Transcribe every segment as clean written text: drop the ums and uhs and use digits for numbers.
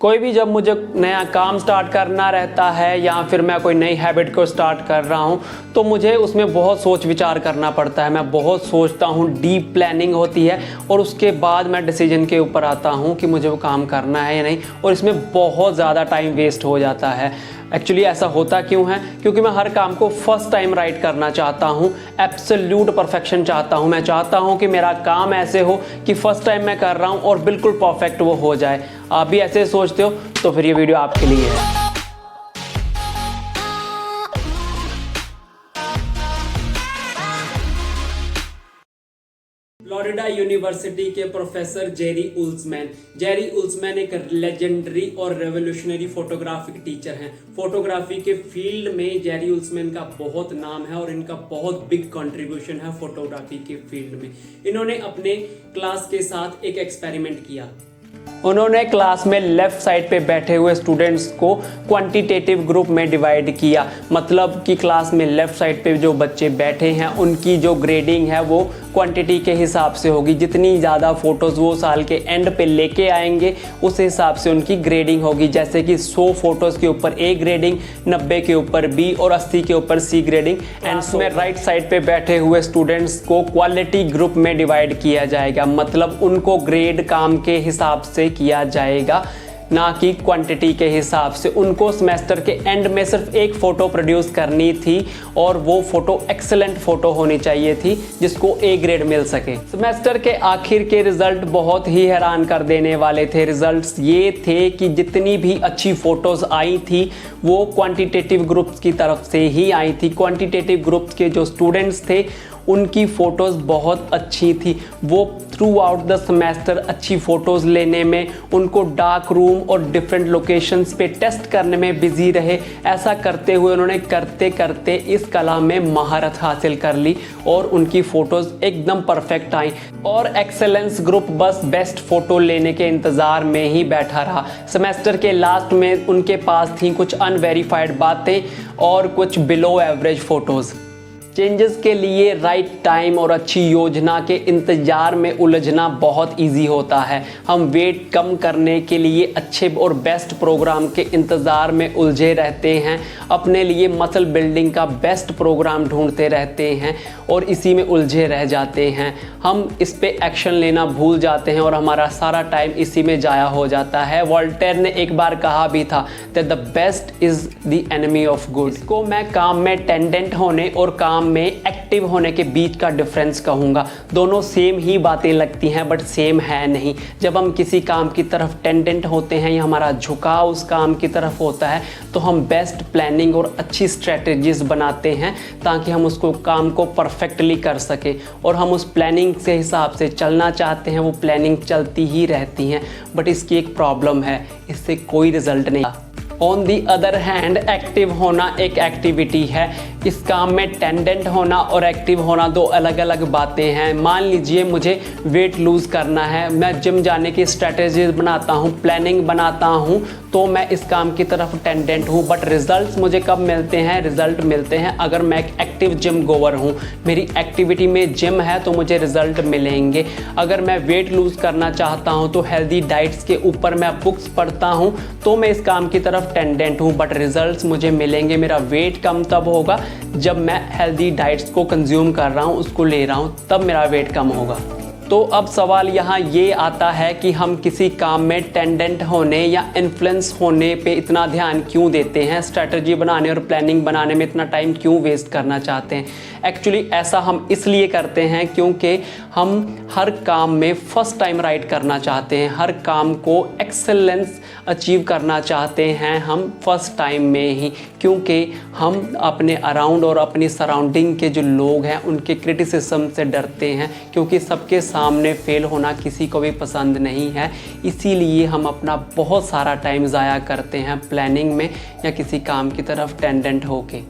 कोई भी जब मुझे नया काम स्टार्ट करना रहता है या फिर मैं कोई नई हैबिट को स्टार्ट कर रहा हूँ तो मुझे उसमें बहुत सोच विचार करना पड़ता है। मैं बहुत सोचता हूँ, डीप प्लानिंग होती है और उसके बाद मैं डिसीजन के ऊपर आता हूँ कि मुझे वो काम करना है या नहीं, और इसमें बहुत ज़्यादा टाइम वेस्ट हो जाता है। एक्चुअली ऐसा होता क्यों है? क्योंकि मैं हर काम को फर्स्ट टाइम राइट करना चाहता हूँ, एब्सोल्यूट परफेक्शन चाहता हूँ। मैं चाहता हूँ कि मेरा काम ऐसे हो कि फर्स्ट टाइम मैं कर रहा हूँ और बिल्कुल परफेक्ट वो हो जाए। आप भी ऐसे सोचते हो तो फिर ये वीडियो आपके लिए है। फ्लोरिडा यूनिवर्सिटी के प्रोफेसर जेरी उल्समैन एक लेजेंडरी और रेवोल्यूशनरी फोटोग्राफी टीचर हैं। फोटोग्राफी के फील्ड में जेरी उल्समैन का बहुत नाम है और इनका बहुत बिग कंट्रीब्यूशन है फोटोग्राफी के फील्ड में। इन्होंने अपने क्लास के साथ एक एक्सपेरिमेंट किया। उन्होंने क्लास में लेफ्ट साइड पे बैठे हुए स्टूडेंट्स को क्वांटिटेटिव ग्रुप में डिवाइड किया। मतलब कि क्लास में लेफ्ट साइड पे जो बच्चे बैठे हैं उनकी जो ग्रेडिंग है वो क्वांटिटी के हिसाब से होगी। जितनी ज़्यादा फ़ोटोज़ वो साल के एंड पे लेके आएंगे उस हिसाब से उनकी ग्रेडिंग होगी। जैसे कि 100 फोटोज़ के ऊपर A ग्रेडिंग, 90 के ऊपर B और 80 के ऊपर C ग्रेडिंग। एंड उसमें राइट साइड पे बैठे हुए स्टूडेंट्स को क्वालिटी ग्रुप में डिवाइड किया जाएगा। मतलब उनको ग्रेड काम के हिसाब से किया जाएगा, ना कि क्वांटिटी के हिसाब से। उनको सेमेस्टर के एंड में सिर्फ एक फ़ोटो प्रोड्यूस करनी थी और वो फ़ोटो एक्सेलेंट फ़ोटो होनी चाहिए थी जिसको A ग्रेड मिल सके। सेमेस्टर के आखिर के रिज़ल्ट बहुत ही हैरान कर देने वाले थे। रिज़ल्ट्स ये थे कि जितनी भी अच्छी फ़ोटोज़ आई थी वो क्वांटिटेटिव ग्रुप्स की तरफ से ही आई थी। क्वांटिटेटिव ग्रुप्स के जो स्टूडेंट्स थे उनकी फ़ोटोज़ बहुत अच्छी थी। वो थ्रू आउट द सेमेस्टर अच्छी फ़ोटोज़ लेने में, उनको डार्क रूम और डिफरेंट लोकेशंस पे टेस्ट करने में बिज़ी रहे। ऐसा करते हुए उन्होंने करते करते इस कला में महारत हासिल कर ली और उनकी फ़ोटोज़ एकदम परफेक्ट आई। और एक्सेलेंस ग्रुप बस बेस्ट फ़ोटो लेने के इंतज़ार में ही बैठा रहा। सेमेस्टर के लास्ट में उनके पास थी कुछ अनवेरीफाइड बातें और कुछ बिलो एवरेज फ़ोटोज़। चेंजेस के लिए राइट टाइम और अच्छी योजना के इंतजार में उलझना बहुत इजी होता है। हम वेट कम करने के लिए अच्छे और बेस्ट प्रोग्राम के इंतज़ार में उलझे रहते हैं, अपने लिए मसल बिल्डिंग का बेस्ट प्रोग्राम ढूंढते रहते हैं और इसी में उलझे रह जाते हैं। हम इस पे एक्शन लेना भूल जाते हैं और हमारा सारा टाइम इसी में जाया हो जाता है। वॉल्टेयर ने एक बार कहा भी था that the best is the enemy of good. इसको मैं काम में टेंडेंट होने और काम में एक्टिव होने के बीच का डिफरेंस कहूँगा। दोनों सेम ही बातें लगती हैं बट सेम है नहीं। जब हम किसी काम की तरफ टेंडेंट होते हैं या हमारा झुकाव उस काम की तरफ होता है तो हम बेस्ट प्लानिंग और अच्छी स्ट्रेटजीज बनाते हैं ताकि हम उसको काम को परफेक्टली कर सकें। और हम उस प्लानिंग के हिसाब से चलना चाहते हैं, वो प्लानिंग चलती ही रहती हैं। बट इसकी एक प्रॉब्लम है, इससे कोई रिजल्ट नहीं। On the other hand active होना एक एक्टिविटी है। इस काम में टेंडेंट होना और एक्टिव होना दो अलग अलग बातें हैं। मान लीजिए मुझे वेट लूज़ करना है, मैं जिम जाने की स्ट्रेटजीज बनाता हूँ, प्लानिंग बनाता हूँ, तो मैं इस काम की तरफ टेंडेंट हूँ। बट रिजल्ट्स मुझे कब मिलते हैं? रिजल्ट मिलते हैं अगर मैं एक एक्टिव जिम गोवर हूँ, मेरी एक्टिविटी में जिम है तो मुझे रिजल्ट मिलेंगे। अगर मैं वेट लूज़ करना चाहता हूँ तो हेल्दी डाइट्स के ऊपर मैं बुक्स पढ़ता हूँ तो मैं इस काम की तरफ टेंडेंट हूँ। बट रिजल्ट्स मुझे मिलेंगे, मेरा वेट कम तब होगा जब मैं हेल्दी डाइट्स को कंज्यूम कर रहा हूँ, उसको ले रहा हूँ, तब मेरा वेट कम होगा। तो अब सवाल यहाँ ये आता है कि हम किसी काम में टेंडेंट होने या इन्फ्लुएंस होने पे इतना ध्यान क्यों देते हैं? स्ट्रैटेजी बनाने और प्लानिंग बनाने में इतना टाइम क्यों वेस्ट करना चाहते हैं? एक्चुअली ऐसा हम इसलिए करते हैं क्योंकि हम हर काम में फर्स्ट टाइम राइट करना चाहते हैं। हर काम को एक्सेलेंस अचीव करना चाहते हैं हम फर्स्ट टाइम में ही, क्योंकि हम अपने अराउंड और अपनी सराउंडिंग के जो लोग हैं उनके क्रिटिसिज्म से डरते हैं, क्योंकि सबके सामने फेल होना किसी को भी पसंद नहीं है। इसीलिए हम अपना बहुत सारा टाइम ज़ाया करते हैं प्लानिंग में या किसी काम की तरफ टेंडेंट होके।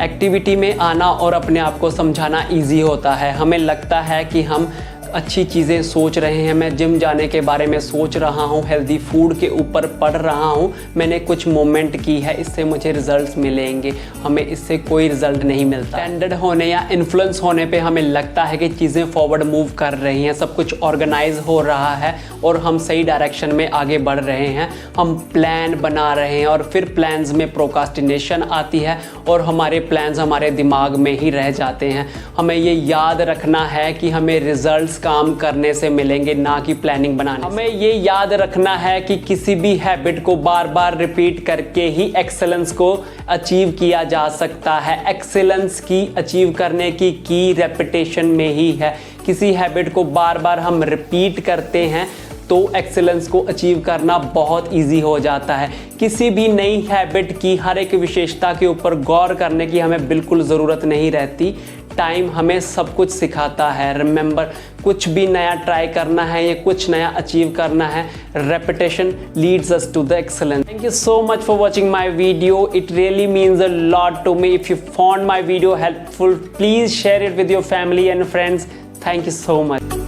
एक्टिविटी में आना और अपने आप को समझाना इजी होता है। हमें लगता है कि हम अच्छी चीज़ें सोच रहे हैं। मैं जिम जाने के बारे में सोच रहा हूँ, हेल्दी फूड के ऊपर पढ़ रहा हूँ, मैंने कुछ मूवमेंट की है, इससे मुझे रिजल्ट्स मिलेंगे। हमें इससे कोई रिजल्ट नहीं मिलता। स्टैंडर्ड होने या इन्फ्लुएंस होने पे हमें लगता है कि चीज़ें फॉरवर्ड मूव कर रही हैं, सब कुछ ऑर्गेनाइज हो रहा है और हम सही डायरेक्शन में आगे बढ़ रहे हैं। हम प्लान बना रहे हैं और फिर प्लान्स में प्रोक्रास्टिनेशन आती है और हमारे प्लान्स हमारे दिमाग में ही रह जाते हैं। हमें ये याद रखना है कि हमें रिजल्ट्स काम करने से मिलेंगे, ना कि प्लानिंग बनाने। हमें ये याद रखना है कि किसी भी हैबिट को बार बार रिपीट करके ही एक्सेलेंस को अचीव किया जा सकता है। एक्सेलेंस की अचीव करने की रेपिटेशन में ही है। किसी हैबिट को बार बार हम रिपीट करते हैं तो एक्सेलेंस को अचीव करना बहुत इजी हो जाता है। किसी भी नई हैबिट की हर एक विशेषता के ऊपर गौर करने की हमें बिल्कुल ज़रूरत नहीं रहती। टाइम हमें सब कुछ सिखाता है। रिमेंबर, कुछ भी नया ट्राई करना है या कुछ नया अचीव करना है, repetition leads us to the excellence. Thank you so much for watching my video. It really means a lot to me. If you found my video helpful, please share it with your family and friends. Thank you so much.